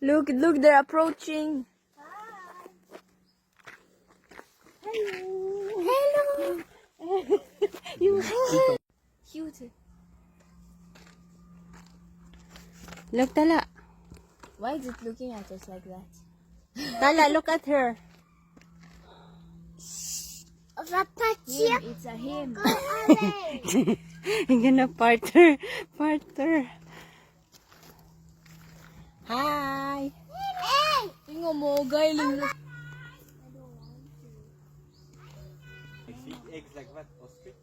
Look, look, they're approaching. Hello. You cute. Look, Tala. Why is it looking at us like that? Tala, look at her. Him, it's a him. I'm gonna part her. Part her. Hi. Tingnan mo, galing na. They feed eggs like what? Ostrich?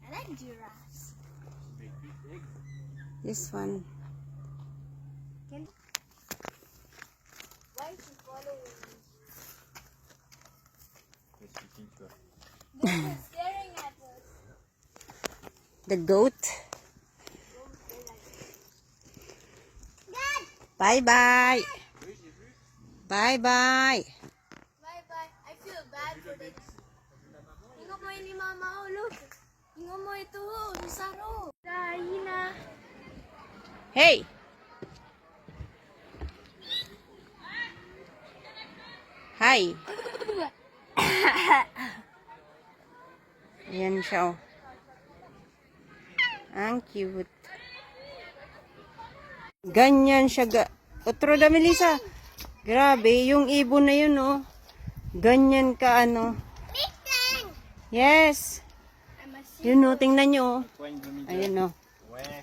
I like giraffes. They feed eggs. This one. Why is she following me? They're speaking to us. They're staring at us. The goat. Bye-bye. Bye-bye. Bye-bye. I feel bad for the... Tingnan mo yun ni Mama, oh, look. Tingnan mo ito, oh, ni Saro. Dahina. Hey. Hi. Ayan siya, oh. Ang cute. Ganyan siya. Otro da, Melissa. Grabe, yung ibon na yun, oh. Ganyan ka, ano. Yes. Yun, oh, tingnan nyo, oh. Ayun, oh.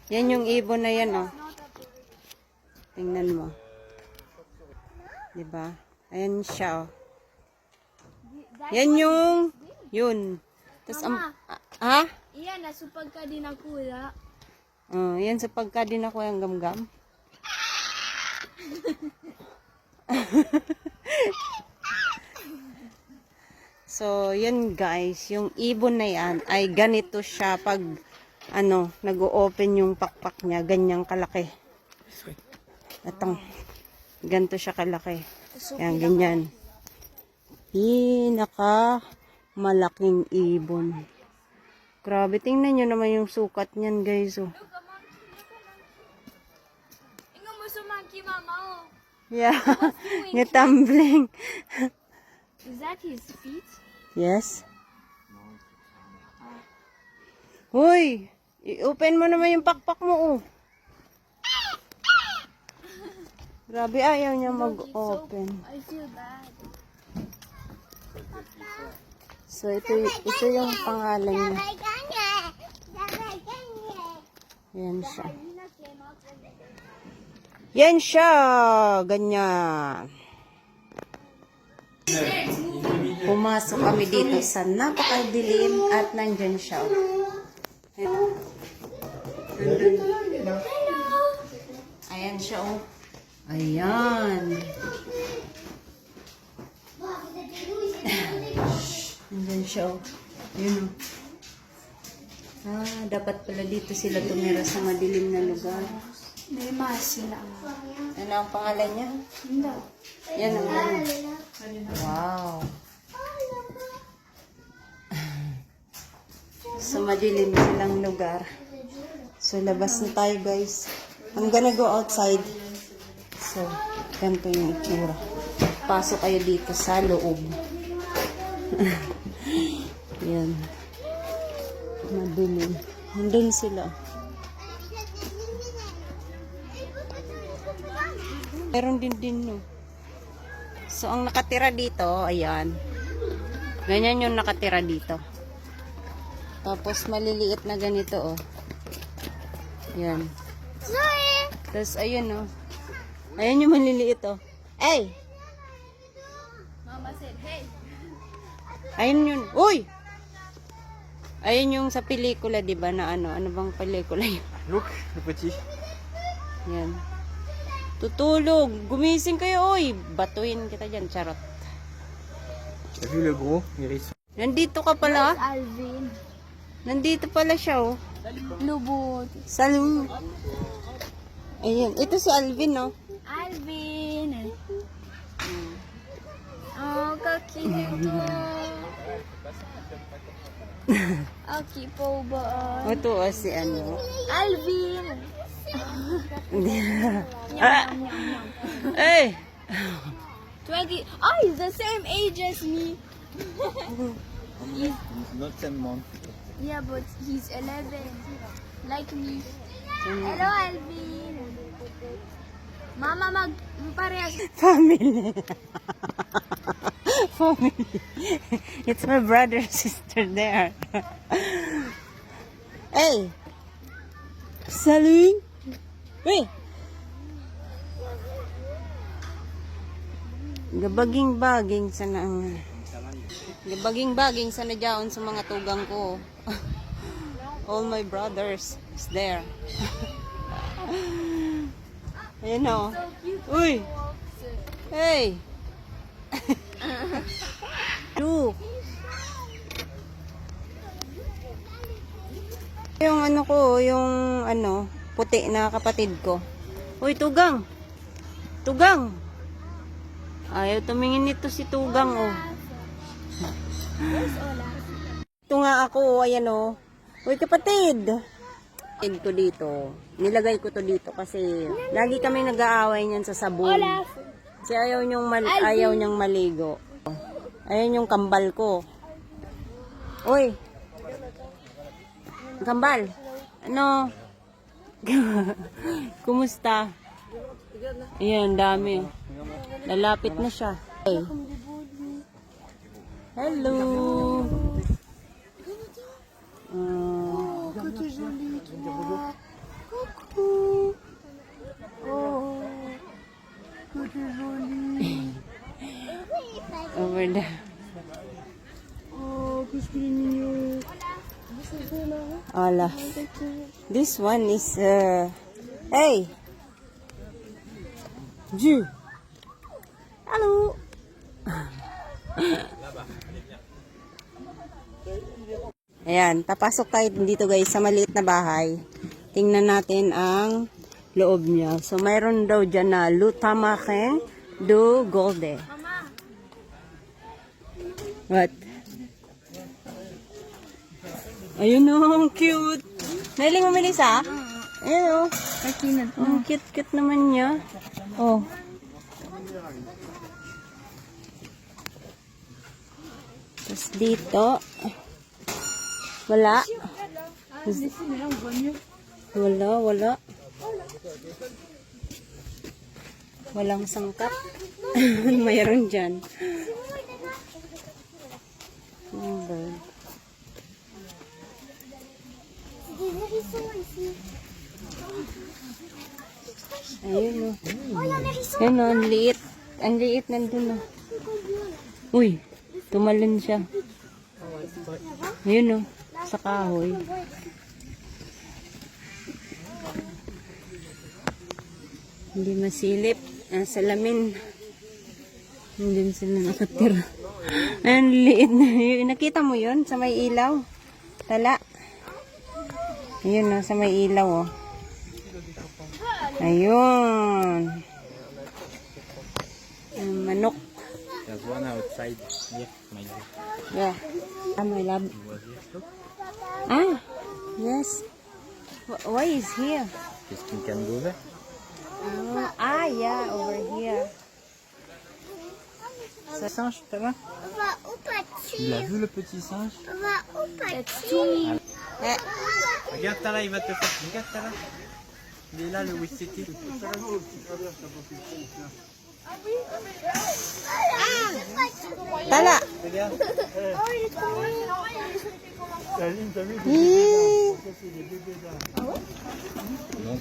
Yan yung ibon na yan, oh. Tingnan mo. Diba? Ayan siya, oh. Yan yung, yun. Tapos, ha? Iyan, nasupag ka din ako, wala. Yan sa pagka din ako yung gamgam. So, yan guys, yung ibon na yan ay ganito siya pag ano, nag-o-open yung pakpak niya, ganyang kalaki. Atong, ganito siya kalaki. Yan, ganyan. Pinaka malaking ibon. Grabe, tingnan nyo naman yung sukat niyan guys, oh. Tingnan mo sa monkey, Mama, oh. Yeah, nga tumbling. Is that his feet? Yes. Hoy, i-open mo naman yung pakpak mo, oh. Grabe, ayaw niya mag-open. I feel bad. So, ito yung pangalan niya. Yan siya. Yan siya. Ganyan. Pumasok kami dito sa napakadilim at nandyan siya. Ayan siya, oh. Ayan. Nandyan siya, oh. Yun, oh. Dapat pala dito sila tumira sa madilim na lugar. May mas sila. Ano ang pangalan niya? Hindi. Yan ang ano. Wow. Sa madilim silang lugar. So, labas na tayo, guys. I'm gonna go outside. So, ganito yung itsura. Pasok kayo dito sa loob. Yan. Madilim. Nandun sila. Meron din, no. So, ang nakatira dito, ayan. Ganyan yung nakatira dito. Tapos, maliliit na ganito, oh. Yan. Tapos, ayun, oh. Ayan yung maliliit, oh. Hey! Mama said, hey. Ayun yun. Uy! Ayun yung sa pelikula, di ba, na ano? Ano bang pelikula yun? Look, the petit. Yan. Tutulog. Gumising kayo, oy. Batuin kita dyan, charot. T'as vu le gros hérisson? Nandito ka pala. Alvin. Nandito pala siya, oh. Lubot. Salud. Ayan. Ito si Alvin, no? Alvin. Oh, kakito. Aki po ba? Ito si ano. Alvin! Hey! 20. Oh, he's the same age as me. It's not 10 months. Yeah, but he's 11. Like me. Hello, Alvin. Mama, parehas. Family. Family. It's my brother and sister there. Hey! Salut! Hey! Gabaging-baging sana ang... Gabaging-baging sana dyaon sa mga tugang ko. All my brothers is there. Ayan o. So cute. Uy! Hey! Two. Yung ano ko, yung ano, puti na kapatid ko. Uy, Tugang! Tugang! Ayaw tumingin nito si Tugang, oh. Where's Ola? Ito nga ako, ayan oh. Uy, kapatid! Kapatid ko dito. Nilagay ko to dito kasi lagi kami nag-aaway niyan sa sabon. Olaf! Kasi ayaw niyang maligo. Ayan yung kambal ko. Uy! Kambal! Ano? Kumusta? Ayan, dami. Lalapit na siya. Hey. Hello! Oh, que t'es jolie, toi. Coucou. Oh, que t'es jolie. Over there. Oh, qu'est-ce qu'il est mignon. Olaf. This one is, hey! Ju! Hello! Ayan, papasok tayo dito guys sa maliit na bahay. Tingnan natin ang loob niya. So, mayroon daw dyan na Lutamake do Golde. Mama. What? Ayun o, ang cute. Nailing mo, Melissa? Ayun o. Ang cute-cute naman niya. Oh. Tapos dito. Wala. Wala. Walang sangkap. Mayroon dyan. Bird. Ayun o. Ayun o, ang liit. Ang liit nandun o. Uy, tumalon siya. Ayun o, sa kahoy. Hindi masilip. Salamin. Hindi sila nakatira. Ang liit na. Nakita mo yun sa may ilaw? Tala. Ayun o, sa may ilaw o. Ayun. Manok. There's one outside. Yeah, my God. Yeah. My love. Was here. Look. Ah, yes. Why is here? Qu'est-ce qu'il can go there? Yeah, over here. Ça singe, ça va? On va au petit. Il a vu le petit singe? On va au petit. Eh, Regarde, t'as là, il va te faire. Regarde, t'as là. Il est là, le Wistiti. tala. Regarde. Oh, il est trop mignon. Ih, Non.